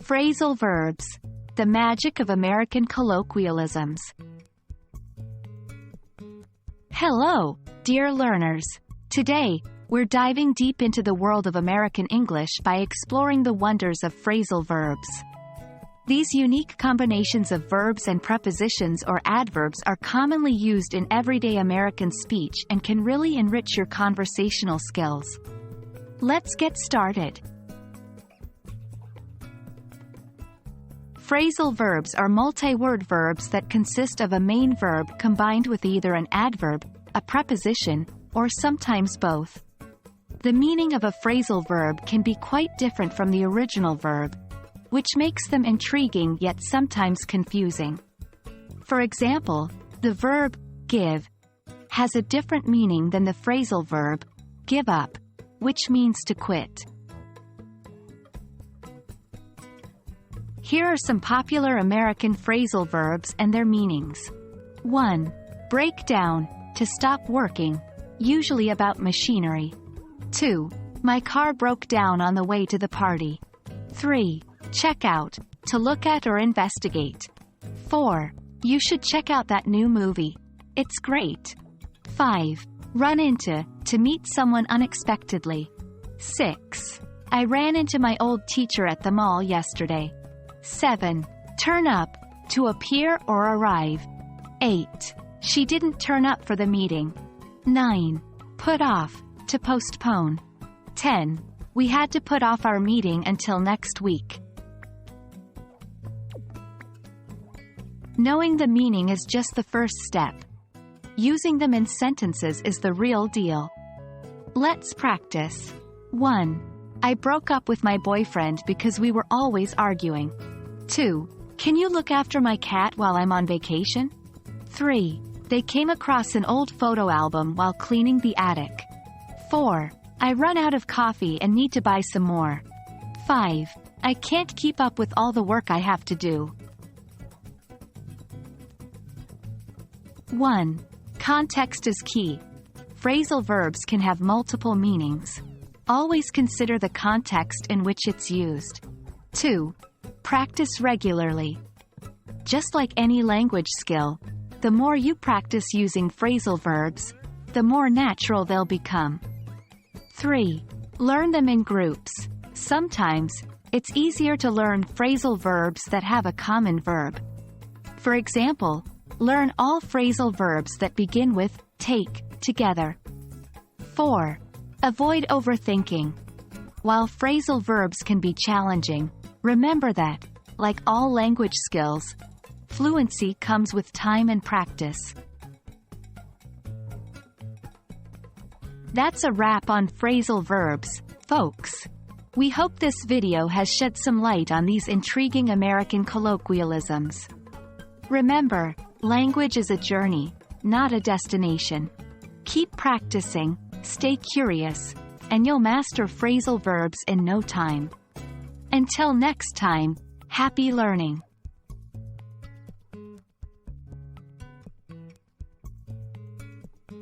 Phrasal verbs, the magic of American colloquialisms. Hello, dear learners. Today, we're diving deep into the world of American English by exploring the wonders of phrasal verbs. These unique combinations of verbs and prepositions or adverbs are commonly used in everyday American speech and can really enrich your conversational skills. Let's get started. Phrasal verbs are multi-word verbs that consist of a main verb combined with either an adverb, a preposition, or sometimes both. The meaning of a phrasal verb can be quite different from the original verb, which makes them intriguing yet sometimes confusing. For example, the verb give has a different meaning than the phrasal verb give up, which means to quit. Here are some popular American phrasal verbs and their meanings. 1. Break down, to stop working, usually about machinery. 2. My car broke down on the way to the party. 3. Check out, to look at or investigate. 4. You should check out that new movie. It's great. 5. Run into, to meet someone unexpectedly. 6. I ran into my old teacher at the mall yesterday. 7. Turn up, to appear or arrive. 8. She didn't turn up for the meeting. 9. Put off, to postpone. 10. We had to put off our meeting until next week. Knowing the meaning is just the first step. Using them in sentences is the real deal. Let's practice. 1. I broke up with my boyfriend because we were always arguing. 2. Can you look after my cat while I'm on vacation? 3. They came across an old photo album while cleaning the attic. 4. I run out of coffee and need to buy some more. 5. I can't keep up with all the work I have to do. 1. Context is key. Phrasal verbs can have multiple meanings. Always consider the context in which it's used. 2. Practice regularly. Just like any language skill, the more you practice using phrasal verbs, the more natural they'll become. 3. Learn them in groups. Sometimes, it's easier to learn phrasal verbs that have a common verb. For example, learn all phrasal verbs that begin with take together. 4. Avoid overthinking. While phrasal verbs can be challenging, remember that, like all language skills, fluency comes with time and practice. That's a wrap on phrasal verbs, folks. We hope this video has shed some light on these intriguing American colloquialisms. Remember, language is a journey, not a destination. Keep practicing, stay curious, and you'll master phrasal verbs in no time. Until next time, happy learning!